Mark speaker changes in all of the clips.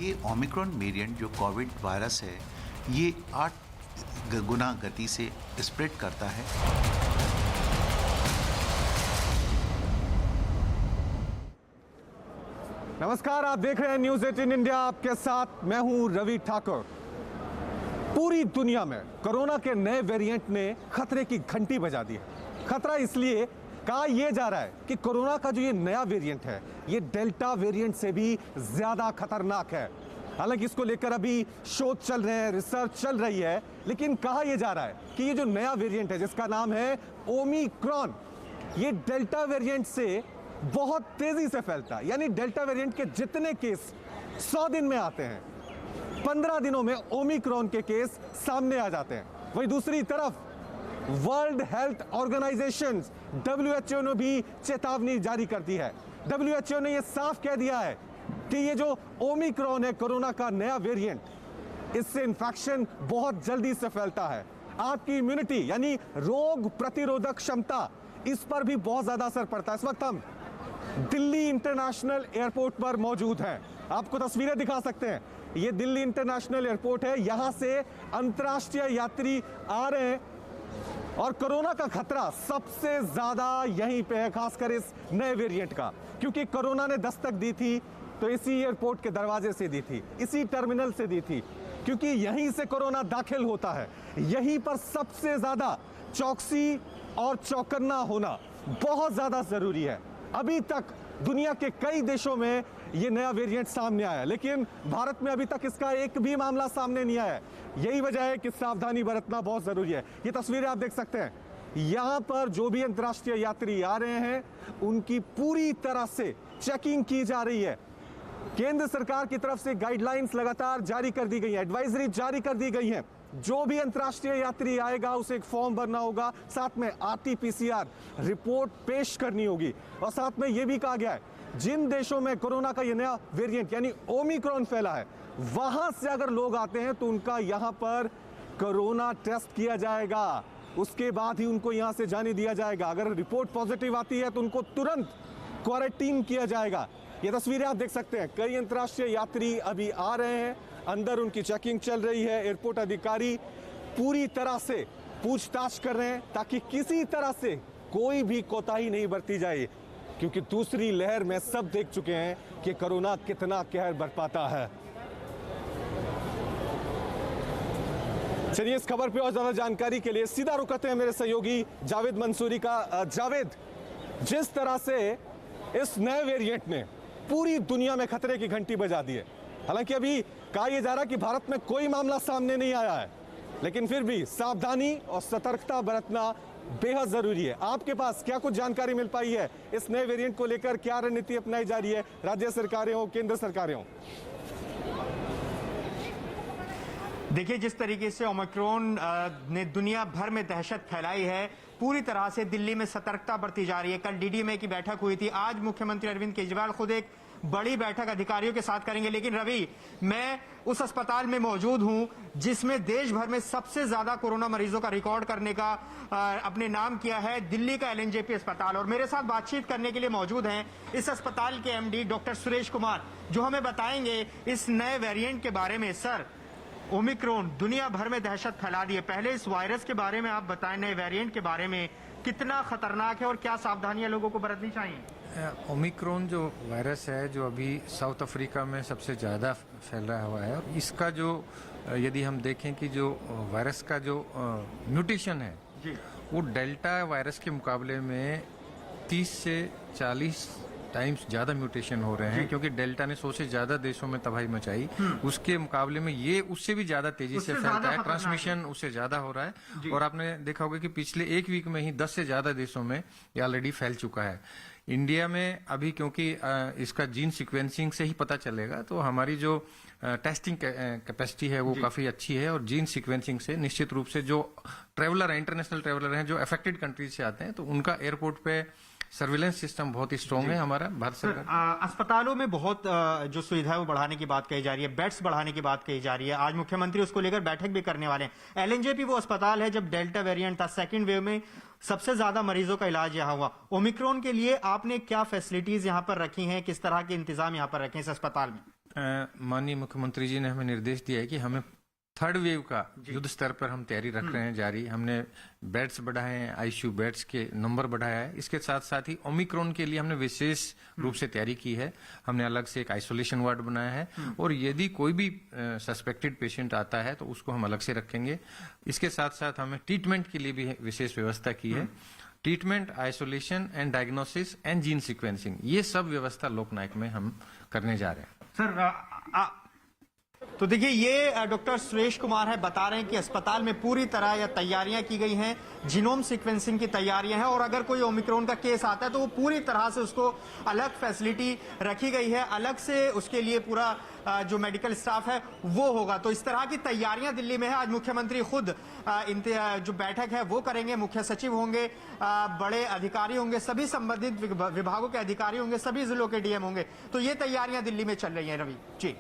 Speaker 1: ये Omicron variant जो Covid virus है, ये 8 गुना गति से स्प्रेड करता है।
Speaker 2: नमस्कार, आप देख रहे हैं न्यूज़ 18 इंडिया। आपके साथ मैं हूं रवि ठाकुर। पूरी दुनिया में कोरोना के नए वेरिएंट ने खतरे की घंटी बजा दी है। खतरा इसलिए कहा यह जा रहा है कि कोरोना का जो ये नया वेरिएंट है, ये डेल्टा वेरिएंट से भी ज्यादा खतरनाक है। हालांकि इसको लेकर अभी शोध चल रहे हैं, रिसर्च चल रही है, लेकिन कहा यह जा रहा है कि ये जो नया वेरिएंट है जिसका नाम है ओमिक्रॉन, ये डेल्टा वेरिएंट से बहुत तेजी से फैलता है। यानी डेल्टा वेरिएंट के जितने केस 100 दिन में आते हैं, 15 दिनों में ओमिक्रॉन के केस सामने आ जाते हैं। वहीं दूसरी तरफ वर्ल्ड हेल्थ ऑर्गेनाइजेशन WHO ने भी चेतावनी जारी कर दी है। WHO ने यह साफ कह दिया है कि ये जो ओमिक्रॉन है, कोरोना का नया वेरिएंट, इससे इंफेक्शन बहुत जल्दी से फैलता है। आपकी इम्यूनिटी यानी रोग प्रतिरोधक क्षमता, इस पर भी बहुत ज्यादा असर पड़ता है। इस वक्त हम दिल्ली इंटरनेशनल एयरपोर्ट पर मौजूद हैं। आपको तस्वीरें दिखा सकते हैं। ये दिल्ली इंटरनेशनल एयरपोर्ट है। यहां से अंतर्राष्ट्रीय यात्री आ रहे हैं और कोरोना का खतरा सबसे ज्यादा यहीं पे है, खासकर इस नए वेरिएंट का, क्योंकि कोरोना ने दस्तक दी थी तो इसी एयरपोर्ट के दरवाजे से दी थी, इसी टर्मिनल से दी थी, क्योंकि यहीं से कोरोना दाखिल होता है। यहीं पर सबसे ज्यादा चौकसी और चौकन्ना होना बहुत ज्यादा जरूरी है। अभी तक दुनिया के कई देशों में ये नया वेरिएंट सामने आया, लेकिन भारत में अभी तक इसका एक भी मामला सामने नहीं आया है। यही वजह है कि सावधानी बरतना बहुत जरूरी है। ये तस्वीरें आप देख सकते हैं। यहां पर जो भी अंतर्राष्ट्रीय यात्री आ रहे हैं, उनकी पूरी तरह से चेकिंग की जा रही है। केंद्र सरकार की तरफ से गाइडलाइंस लगातार जारी कर दी गई है, एडवाइजरी जारी कर दी गई है। जो भी अंतर्राष्ट्रीय यात्री आएगा उसे एक फॉर्म भरना होगा, साथ में RT-PCR रिपोर्ट पेश करनी होगी, और साथ में यह भी कहा गया है जिन देशों में कोरोना का यह नया वेरिएंट यानी ओमिक्रॉन फैला है, वहां से अगर लोग आते हैं तो उनका यहां पर कोरोना टेस्ट किया जाएगा। उसके बाद ही उनको यहां से जाने दिया जाएगा। अगर रिपोर्ट पॉजिटिव आती है तो उनको तुरंत क्वारंटीन किया जाएगा। ये तस्वीरें आप देख सकते हैं। कई अंतर्राष्ट्रीय यात्री अभी आ रहे हैं, अंदर उनकी चेकिंग चल रही है। एयरपोर्ट अधिकारी पूरी तरह से पूछताछ कर रहे हैं ताकि किसी तरह से कोई भी कोताही नहीं बरती जाए, क्योंकि दूसरी लहर में सब देख चुके हैं कि कोरोना कितना कहर बरपाता है। चलिए, इस खबर पे और ज्यादा जानकारी के लिए सीधा रुक करते हैं मेरे सहयोगी जावेद मंसूरी का। जावेद, जिस तरह से इस नए वेरिएंट ने पूरी दुनिया में खतरे की घंटी बजा दी है, हालांकि अभी कहा यह जा रहा है कि भारत में कोई मामला सामने नहीं आया है, लेकिन फिर भी सावधानी और सतर्कता बरतना बेहद जरूरी है। आपके पास क्या कुछ जानकारी मिल पाई है इस नए वेरिएंट को लेकर? क्या रणनीति अपनाई जा रही है, राज्य सरकारें हो, केंद्र सरकारें हो?
Speaker 3: देखिए, जिस तरीके से ओमिक्रॉन ने दुनिया भर में दहशत फैलाई है, पूरी तरह से दिल्ली में सतर्कता बरती जा रही है। कल DDMA की बैठक हुई थी, आज मुख्यमंत्री अरविंद केजरीवाल खुद एक बड़ी बैठक अधिकारियों के साथ करेंगे। लेकिन रवि, मैं उस अस्पताल में मौजूद हूं जिसमें देश भर में सबसे ज्यादा कोरोना मरीजों का रिकॉर्ड करने का अपने नाम किया है, दिल्ली का LNJP अस्पताल। और मेरे साथ बातचीत करने के लिए मौजूद हैं इस अस्पताल के MD डॉक्टर सुरेश कुमार, जो हमें बताएंगे इस नए वेरिएंट के बारे में। सर, ओमिक्रॉन दुनिया भर में दहशत फैला दी है। पहले इस वायरस के बारे में आप बताएं, नए वेरिएंट के बारे में, कितना खतरनाक है और क्या सावधानियां लोगों को बरतनी चाहिए?
Speaker 4: ओमिक्रॉन जो वायरस है, जो अभी साउथ अफ्रीका में सबसे ज़्यादा फैल रहा हुआ है, और इसका जो यदि हम देखें कि जो वायरस का जो म्यूटेशन है जी, वो डेल्टा वायरस के मुकाबले में 30 से 40 टाइम्स ज़्यादा म्यूटेशन हो रहे हैं, क्योंकि डेल्टा ने 100 से ज़्यादा देशों में तबाही मचाई। उसके मुकाबले में ये उससे भी ज़्यादा तेजी से फैलता है, ट्रांसमिशन उससे ज़्यादा हो रहा है। और आपने देखा होगा कि पिछले एक वीक में ही 10 से ज़्यादा देशों में ये ऑलरेडी फैल चुका है। इंडिया में अभी क्योंकि इसका जीन सीक्वेंसिंग से ही पता चलेगा, तो हमारी जो टेस्टिंग कैपेसिटी है वो काफ़ी अच्छी है, और जीन सीक्वेंसिंग से निश्चित रूप से जो ट्रेवलर हैं, इंटरनेशनल ट्रेवलर हैं जो अफेक्टेड कंट्रीज से आते हैं, तो उनका एयरपोर्ट पे सर्विलेंस सिस्टम बहुत ही स्ट्रांग है हमारा भारत सरकार।
Speaker 3: अस्पतालों में बहुत जो सुविधा है वो बढ़ाने की बात कही जा रही है, बेड्स बढ़ाने की बात कही जा रही है। आज मुख्यमंत्री उसको लेकर बैठक भी करने वाले हैं। LNJP वो अस्पताल है जब डेल्टा वेरिएंट था, सेकेंड वेव में सबसे ज्यादा मरीजों का इलाज यहाँ हुआ। ओमिक्रॉन के लिए आपने क्या फैसिलिटीज यहाँ पर रखी हैं, किस तरह के इंतजाम यहाँ पर रखे हैं इस अस्पताल में?
Speaker 4: माननीय मुख्यमंत्री जी ने हमें निर्देश दिया है कि हमें थर्ड वेव का युद्ध स्तर पर हम तैयारी रख रहे हैं जारी। हमने बेड्स बढ़ाए हैं, आईसीयू बेड्स के नंबर बढ़ाया है। इसके साथ साथ ही ओमिक्रॉन के लिए हमने विशेष रूप से तैयारी की है। हमने अलग से एक आइसोलेशन वार्ड बनाया है और यदि कोई भी सस्पेक्टेड पेशेंट आता है तो उसको हम अलग से रखेंगे। इसके साथ साथ हमने ट्रीटमेंट के लिए भी विशेष व्यवस्था की है। Treatment, isolation and diagnosis and gene sequencing, ये सब व्यवस्था लोकनायक में हम करने जा रहे हैं।
Speaker 3: सर तो देखिए, ये डॉक्टर सुरेश कुमार है, बता रहे हैं कि अस्पताल में पूरी तरह या तैयारियां की गई हैं, जीनोम सीक्वेंसिंग की तैयारियां हैं और अगर कोई ओमिक्रॉन का केस आता है तो वो पूरी तरह से उसको अलग फैसिलिटी रखी गई है, अलग से उसके लिए पूरा जो मेडिकल स्टाफ है वो होगा। तो इस तरह की तैयारियां दिल्ली में है। आज मुख्यमंत्री खुद जो बैठक है वो करेंगे, मुख्य सचिव होंगे, बड़े अधिकारी होंगे, सभी संबंधित विभागों के अधिकारी होंगे, सभी जिलों के डीएम होंगे। तो ये तैयारियां दिल्ली में चल रही हैं। रवि जी,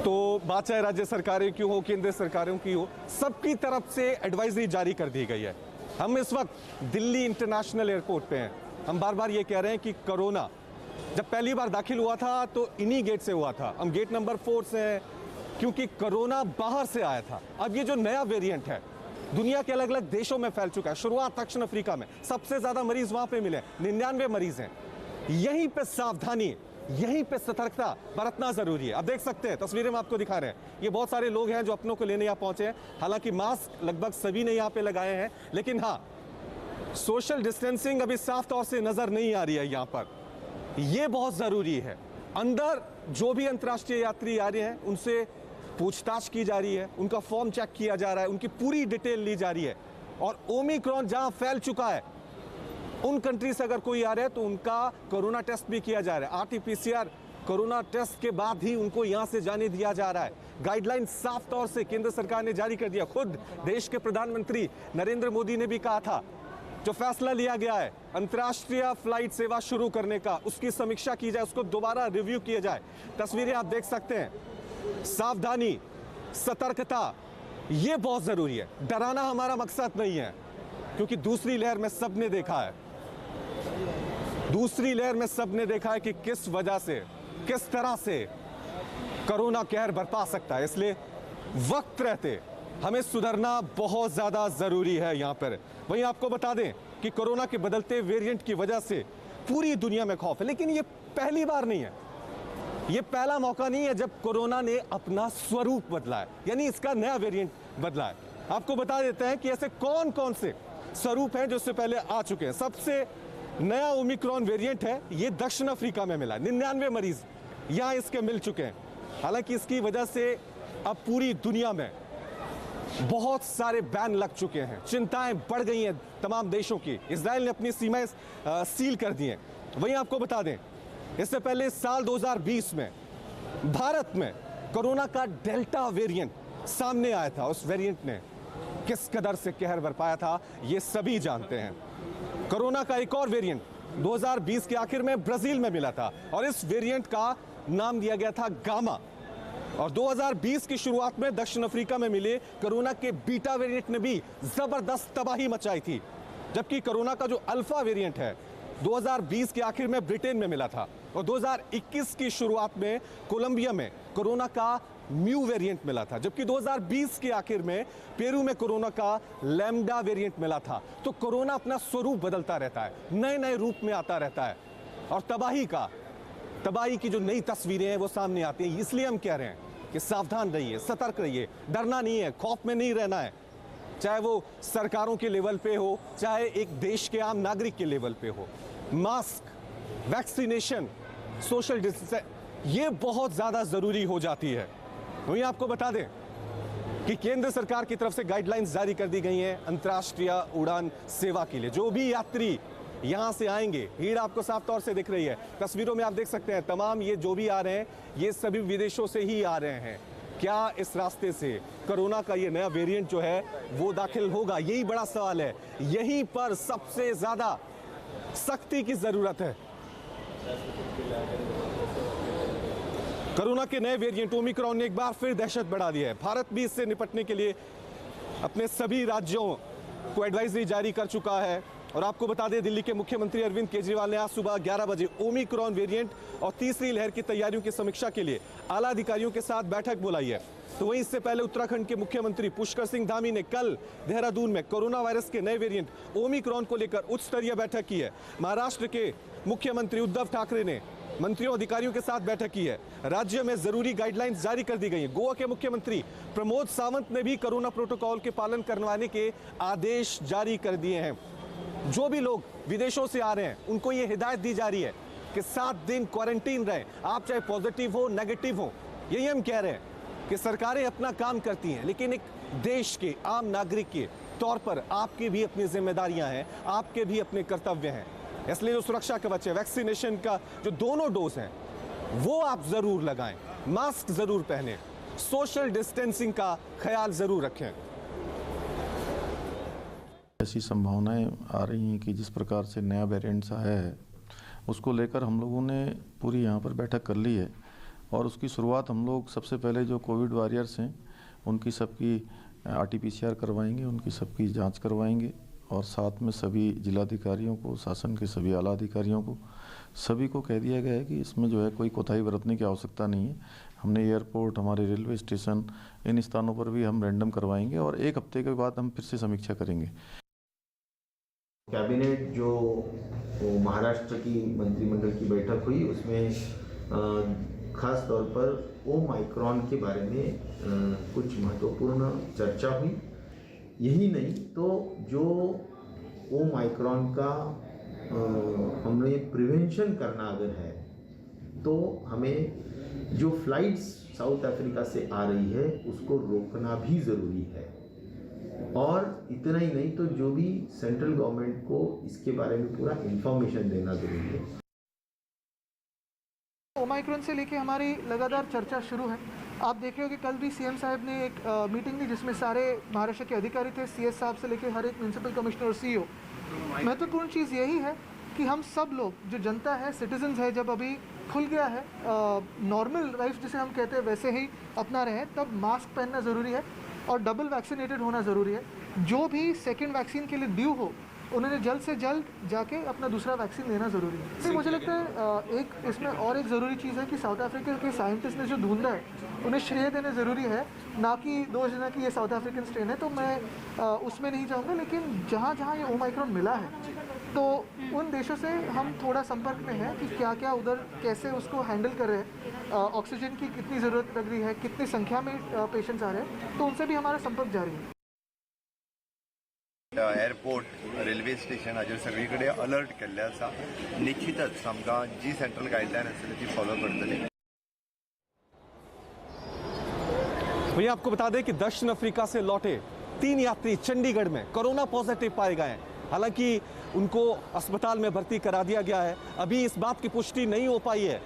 Speaker 2: तो बात चाहे राज्य सरकारें की हो, केंद्र सरकारों की हो, सबकी तरफ से एडवाइजरी जारी कर दी गई है। हम इस वक्त दिल्ली इंटरनेशनल एयरपोर्ट पे हैं। हम बार बार ये कह रहे हैं कि कोरोना जब पहली बार दाखिल हुआ था तो इन्हीं गेट से हुआ था। हम गेट नंबर 4 से हैं क्योंकि कोरोना बाहर से आया था। अब ये जो नया वेरिएंट है दुनिया के अलग अलग देशों में फैल चुका है। शुरुआत दक्षिण अफ्रीका में, सबसे ज्यादा मरीज वहां पे मिले, 99 मरीज हैं। यहीं पे सावधानी, यहीं पे सतर्कता बरतना जरूरी है। अब देख सकते हैं, तस्वीरें हम आपको दिखा रहे हैं, ये बहुत सारे लोग हैं जो अपनों को लेने यहाँ पहुंचे हैं। हालांकि मास्क लगभग सभी ने यहाँ पे लगाए हैं, लेकिन हाँ, सोशल डिस्टेंसिंग अभी साफ तौर से नजर नहीं आ रही है यहाँ पर। ये बहुत जरूरी है। अंदर जो भी अंतर्राष्ट्रीय यात्री आ रहे हैं उनसे पूछताछ की जा रही है, उनका फॉर्म चेक किया जा रहा है, उनकी पूरी डिटेल ली जा रही है। और ओमिक्रॉन जहां फैल चुका है उन कंट्री से अगर कोई आ रहा है तो उनका कोरोना टेस्ट भी किया जा रहा है। आरटीपीसीआर कोरोना टेस्ट के बाद ही उनको यहां से जाने दिया जा रहा है। गाइडलाइन साफ तौर से केंद्र सरकार ने जारी कर दिया। खुद देश के प्रधानमंत्री नरेंद्र मोदी ने भी कहा था, जो फैसला लिया गया है अंतर्राष्ट्रीय फ्लाइट सेवा शुरू करने का, उसकी समीक्षा की जाए, उसको दोबारा रिव्यू किया जाए। तस्वीरें आप देख सकते हैं। सावधानी, सतर्कता, ये बहुत जरूरी है। डराना हमारा मकसद नहीं है, क्योंकि दूसरी लहर में सबने देखा है, दूसरी लहर में सबने देखा है कि किस वजह से, किस तरह से कोरोना कहर बरपा सकता है। इसलिए वक्त रहते हमें सुधरना बहुत ज्यादा जरूरी है यहाँ पर। वहीं आपको बता दें कि कोरोना के बदलते वेरिएंट की वजह से पूरी दुनिया में खौफ है, लेकिन ये पहली बार नहीं है, ये पहला मौका नहीं है जब कोरोना ने अपना स्वरूप बदला है, यानी इसका नया वेरिएंट बदला है। आपको बता देते हैं कि ऐसे कौन कौन से स्वरूप हैं जो इससे पहले आ चुके हैं। सबसे नया ओमिक्रॉन वेरिएंट है, ये दक्षिण अफ्रीका में मिला, 99 मरीज यहां इसके मिल चुके हैं। हालांकि इसकी वजह से अब पूरी दुनिया में बहुत सारे बैन लग चुके हैं, चिंताएं बढ़ गई हैं तमाम देशों की। इजराइल ने अपनी सीमाएं सील कर दी हैं। वहीं आपको बता दें, इससे पहले साल 2020 में भारत में कोरोना का डेल्टा वेरिएंट सामने आया था। उस वेरिएंट ने किस कदर से कहर बरपाया था ये सभी जानते हैं। कोरोना का एक और वेरिएंट 2020 के आखिर में ब्राजील में मिला था और इस वेरिएंट का नाम दिया गया था गामा। और 2020 की शुरुआत में दक्षिण अफ्रीका में मिले कोरोना के बीटा वेरिएंट ने भी जबरदस्त तबाही मचाई थी। जबकि कोरोना का जो अल्फा वेरिएंट है 2020 के आखिर में ब्रिटेन में मिला था और 2021 की शुरुआत में कोलंबिया में कोरोना का म्यू वेरिएंट मिला था। जबकि 2020 के आखिर में पेरू में कोरोना का लैम्डा वेरिएंट मिला था। तो कोरोना अपना स्वरूप बदलता रहता है, नए नए रूप में आता रहता है और तबाही की जो नई तस्वीरें हैं वो सामने आती हैं। इसलिए हम कह रहे हैं कि सावधान रहिए, सतर्क रहिए, डरना नहीं है, खौफ में नहीं रहना है, चाहे वो सरकारों के लेवल पे हो, चाहे एक देश के आम नागरिक के लेवल पे हो। मास्क, वैक्सीनेशन, सोशल डिस्टेंस, ये बहुत ज्यादा जरूरी हो जाती है। वहीं आपको बता दें कि केंद्र सरकार की तरफ से गाइडलाइंस जारी कर दी गई हैं अंतर्राष्ट्रीय उड़ान सेवा के लिए। जो भी यात्री यहां से आएंगे, भीड़ आपको साफ तौर से दिख रही है, तस्वीरों में आप देख सकते हैं, तमाम ये जो भी आ रहे हैं ये सभी विदेशों से ही आ रहे हैं। क्या इस रास्ते से कोरोना का ये नया वेरिएंट जो है वो दाखिल होगा, यही बड़ा सवाल है। यहीं पर सबसे ज्यादा सख्ती की जरूरत है। कोरोना के नए वेरिएंट ओमिक्रॉन ने एक बार फिर दहशत बढ़ा दी है। भारत भी इससे निपटने के लिए अपने सभी राज्यों को एडवाइजरी जारी कर चुका है और आपको बता दें, दिल्ली के मुख्यमंत्री अरविंद केजरीवाल ने आज सुबह 11 बजे ओमिक्रॉन वेरिएंट और तीसरी लहर की तैयारियों की समीक्षा के लिए आला अधिकारियों के साथ बैठक बुलाई है। तो वहीं इससे पहले उत्तराखंड के मुख्यमंत्री पुष्कर सिंह धामी ने कल देहरादून में कोरोना वायरस के नए वेरिएंट ओमिक्रॉन को लेकर उच्च स्तरीय बैठक की है। महाराष्ट्र के मुख्यमंत्री उद्धव ठाकरे ने मंत्रियों अधिकारियों के साथ बैठक की है। राज्य में जरूरी गाइडलाइंस जारी कर दी गई हैं। गोवा के मुख्यमंत्री प्रमोद सावंत ने भी कोरोना प्रोटोकॉल के पालन करवाने के आदेश जारी कर दिए हैं। जो भी लोग विदेशों से आ रहे हैं उनको ये हिदायत दी जा रही है कि 7 दिन क्वारंटीन रहें, आप चाहे पॉजिटिव हो नेगेटिव हो। यही हम कह रहे हैं कि सरकारें अपना काम करती हैं, लेकिन एक देश के आम नागरिक के तौर पर आपकी भी अपनी जिम्मेदारियां हैं, आपके भी अपने कर्तव्य हैं। इसलिए जो सुरक्षा कवच है, वैक्सीनेशन का जो दोनों डोज हैं वो आप जरूर लगाएं, मास्क जरूर पहनें, सोशल डिस्टेंसिंग का ख्याल जरूर रखें।
Speaker 5: ऐसी संभावनाएं आ रही हैं कि जिस प्रकार से नया वेरिएंट्स आया है उसको लेकर हम लोगों ने पूरी यहाँ पर बैठक कर ली है और उसकी शुरुआत हम लोग सबसे पहले जो कोविड वॉरियर्स हैं उनकी सबकी RT-PCR करवाएंगे, उनकी सबकी जांच करवाएंगे और साथ में सभी जिलाधिकारियों को, शासन के सभी आला अधिकारियों को, सभी को कह दिया गया है कि इसमें जो है कोई कोताही बरतने की आवश्यकता नहीं है। हमने एयरपोर्ट, हमारे रेलवे स्टेशन, इन स्थानों पर भी हम रैंडम करवाएंगे और 1 हफ्ते के बाद हम फिर से समीक्षा करेंगे।
Speaker 6: कैबिनेट जो महाराष्ट्र की मंत्रिमंडल की बैठक हुई उसमें खास तौर पर ओमाइक्रॉन के बारे में कुछ महत्वपूर्ण चर्चा हुई। यही नहीं तो जो ओमाइक्रॉन का हमें प्रिवेंशन करना अगर है तो हमें जो फ्लाइट्स साउथ अफ्रीका से आ रही है उसको रोकना भी ज़रूरी है। और इतना ही नहीं तो जो भी सेंट्रल गवर्नमेंट को इसके बारे में पूरा इंफॉर्मेशन देना जरूरी है।
Speaker 7: ओमाइक्रॉन से लेके हमारी लगातार चर्चा शुरू है। आप देख रहे हो कि कल भी सीएम साहब ने एक मीटिंग ली जिसमें सारे महाराष्ट्र के अधिकारी थे, CS साहब से लेके हर एक म्यूनसिपल कमिश्नर और CEO। महत्वपूर्ण चीज़ यही है कि हम सब लोग जो जनता है, सिटीजन्स है, जब अभी खुल गया है नॉर्मल लाइफ जिसे हम कहते हैं वैसे ही अपना रहे, तब मास्क पहनना ज़रूरी है और डबल वैक्सीनेटेड होना ज़रूरी है। जो भी सेकेंड वैक्सीन के लिए ड्यू हो उन्होंने जल्द से जल्द जाके अपना दूसरा वैक्सीन लेना ज़रूरी है। तो मुझे लगता है एक इसमें और एक ज़रूरी चीज़ है कि साउथ अफ्रीका के साइंटिस्ट ने जो ढूंढा है उन्हें श्रेय देना ज़रूरी है, ना कि दोष देना कि ये साउथ अफ्रीकन स्ट्रेन है। तो मैं उसमें नहीं जाऊँगा, लेकिन जहाँ जहाँ ये ओमाइक्रॉन मिला है तो उन देशों से हम थोड़ा संपर्क में हैं कि क्या क्या उधर कैसे उसको हैंडल कर रहे हैं, ऑक्सीजन की कितनी ज़रूरत लग रही है, कितनी संख्या में पेशेंट्स आ रहे हैं, तो उनसे भी हमारा संपर्क जारी है।
Speaker 8: एअरपोर्ट, रेल्वे स्टेशन हाचेर सगळीकडे अलर्ट केल्ले आसा। निश्चितच आमकां जी सेंट्रल गायडलायन आसतली ती फॉलो करतली।
Speaker 2: भैया आपको बता दें कि दक्षिण अफ्रीका से लौटे 3 यात्री चंडीगढ़ में कोरोना पॉजिटिव पाए गए हैं। हालांकि उनको अस्पताल में भर्ती करा दिया गया है। अभी इस बात की पुष्टि नहीं हो पाई है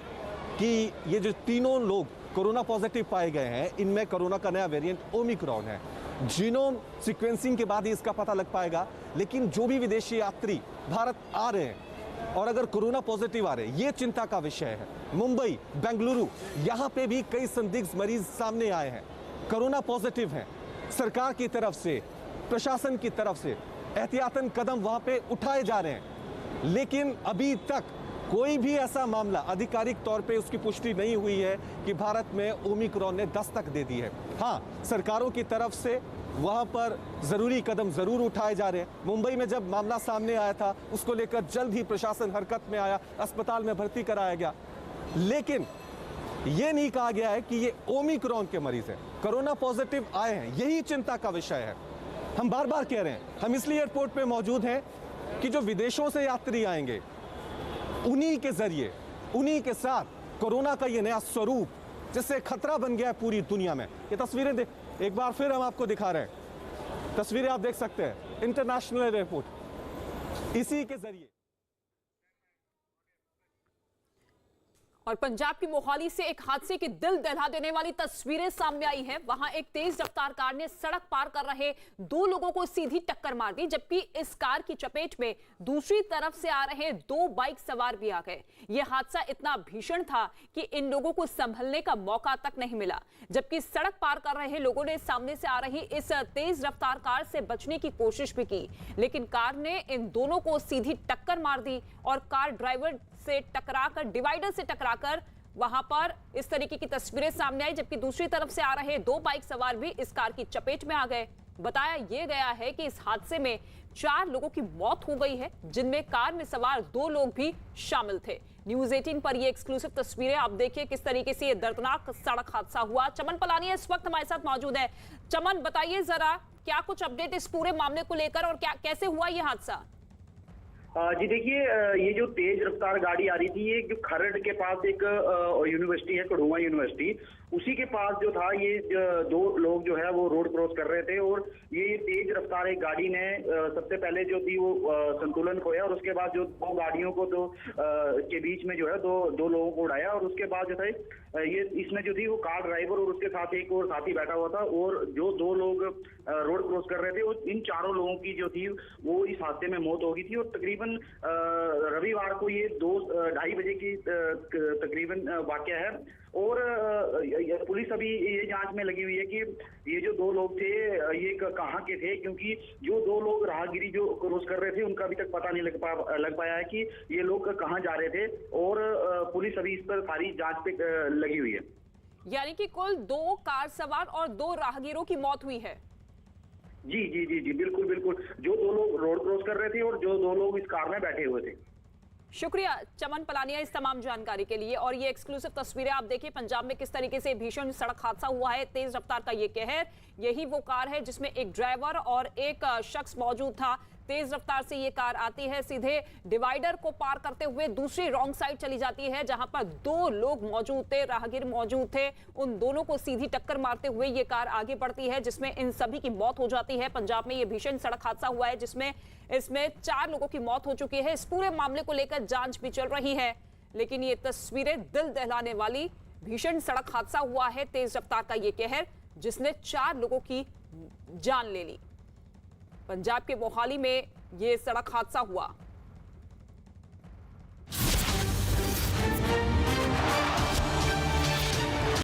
Speaker 2: कि ये जो तीनों लोग कोरोना पॉजिटिव पाए गए हैं इनमें कोरोना का नया वेरिएंट ओमिक्रॉन है। जीनोम सीक्वेंसिंग के बाद ही इसका पता लग पाएगा। लेकिन जो भी विदेशी यात्री भारत आ रहे हैं और अगर कोरोना पॉजिटिव आ रहे हैं, ये चिंता का विषय है। मुंबई, बेंगलुरु, यहाँ पे भी कई संदिग्ध मरीज सामने आए हैं, कोरोना पॉजिटिव हैं। सरकार की तरफ से, प्रशासन की तरफ से एहतियातन कदम वहां पे उठाए जा रहे हैं, लेकिन अभी तक कोई भी ऐसा मामला आधिकारिक तौर पे उसकी पुष्टि नहीं हुई है कि भारत में ओमिक्रॉन ने दस्तक दे दी है। हाँ, सरकारों की तरफ से वहां पर जरूरी कदम जरूर उठाए जा रहे हैं। मुंबई में जब मामला सामने आया था उसको लेकर जल्द ही प्रशासन हरकत में आया, अस्पताल में भर्ती कराया गया, लेकिन ये नहीं कहा गया है कि ये ओमिक्रॉन के मरीज हैं, कोरोना पॉजिटिव आए हैं। यही चिंता का विषय है। हम बार बार कह रहे हैं, हम इसलिए एयरपोर्ट पे मौजूद हैं कि जो विदेशों से यात्री आएंगे उन्हीं के जरिए, उन्हीं के साथ कोरोना का ये नया स्वरूप जिससे खतरा बन गया है पूरी दुनिया में। ये तस्वीरें एक बार फिर हम आपको दिखा रहे हैं। तस्वीरें आप देख सकते हैं इंटरनेशनल एयरपोर्ट, इसी के जरिए।
Speaker 9: और पंजाब की मोहाली से एक हादसे की दिल दहला देने वाली तस्वीरें सामने आई हैं। वहां एक तेज रफ्तार कार ने सड़क पार कर रहे दो लोगों को सीधी टक्कर मार दी, जबकि इस कार की चपेट में दूसरी तरफ से आ रहे दो बाइक सवार भी आ गए। यह हादसा इतना भीषण था कि इन लोगों को संभलने का मौका तक नहीं मिला, जबकि सड़क पार कर रहे लोगों ने सामने से आ रही इस तेज रफ्तार कार से बचने की कोशिश भी की, लेकिन कार ने इन दोनों को सीधी टक्कर मार दी और कार ड्राइवर से टकराकर, डिवाइडर से टकराकर वहां पर इस तरीके की तस्वीरें सामने आई, जबकि दूसरी तरफ से आ रहे दो बाइक सवार भी इस कार की चपेट में आ गए। बताया यह गया है कि इस हादसे में 4 लोगों की मौत हो गई है, जिनमें कार में सवार 2 लोग भी शामिल थे। न्यूज़ 18 पर ये एक्सक्लूसिव तस्वीरें आप देखिए किस तरीके से ये दर्दनाक सड़क हादसा हुआ। चमन पलानी इस वक्त हमारे साथ मौजूद है। चमन, बताइए जरा क्या कुछ अपडेट इस पूरे मामले को लेकर और क्या कैसे हुआ ये हादसा?
Speaker 10: जी देखिए, ये जो तेज रफ्तार गाड़ी आ रही थी, ये जो खरड़ के पास एक यूनिवर्सिटी है, कड़ुआ यूनिवर्सिटी, उसी के पास जो था ये 2 लोग जो है वो रोड क्रॉस कर रहे थे और ये तेज रफ्तार एक गाड़ी ने सबसे पहले जो थी वो संतुलन खोया और उसके बाद जो 2 गाड़ियों को तो के बीच में जो है दो लोगों को उड़ाया और उसके बाद जो था ये इसमें जो थी वो कार ड्राइवर और उसके साथ एक और साथी बैठा हुआ था और जो 2 लोग रोड क्रॉस कर रहे थे और इन 4 लोगों की जो थी वो इस हादसे में मौत हो गई थी। और तकरीबन रविवार को ये 2-2:30 बजे की तकरीबन वाकया है और पुलिस अभी ये जांच में लगी हुई है कि ये जो 2 लोग थे ये कहाँ के थे, क्योंकि जो 2 लोग राहगीरी जो क्रॉस कर रहे थे उनका अभी तक पता नहीं लग पाया है कि ये लोग कहाँ जा रहे थे और पुलिस अभी इस पर सारी जांच पे लगी हुई है।
Speaker 9: यानी कि कुल 2 कार सवार और 2 राहगीरों की मौत हुई है।
Speaker 10: जी जी जी जी बिल्कुल बिल्कुल, जो 2 लोग रोड क्रॉस कर रहे थे और जो 2 लोग इस कार में बैठे हुए थे।
Speaker 9: शुक्रिया चमन पलानिया इस तमाम जानकारी के लिए। और ये एक्सक्लूसिव तस्वीरें आप देखिए पंजाब में किस तरीके से भीषण सड़क हादसा हुआ है। तेज रफ्तार का ये कहर, यही वो कार है जिसमें एक ड्राइवर और एक शख्स मौजूद था। तेज रफ्तार से ये कार आती है, सीधे डिवाइडर को पार करते हुए दूसरी रॉन्ग साइड चली जाती है, जहां पर 2 लोग मौजूद थे, राहगीर मौजूद थे। उन दोनों को सीधी टक्कर मारते हुए ये कार आगे बढ़ती है, जिसमें इन सभी की मौत हो जाती है। पंजाब में ये भीषण सड़क हादसा हुआ है जिसमें इसमें 4 लोगों की मौत हो चुकी है। इस पूरे मामले को लेकर जांच भी चल रही है, लेकिन ये तस्वीरें दिल दहलाने वाली, भीषण सड़क हादसा हुआ है, तेज रफ्तार का ये कहर जिसने 4 लोगों की जान ले ली। पंजाब के मोहाली में ये सड़क हादसा हुआ।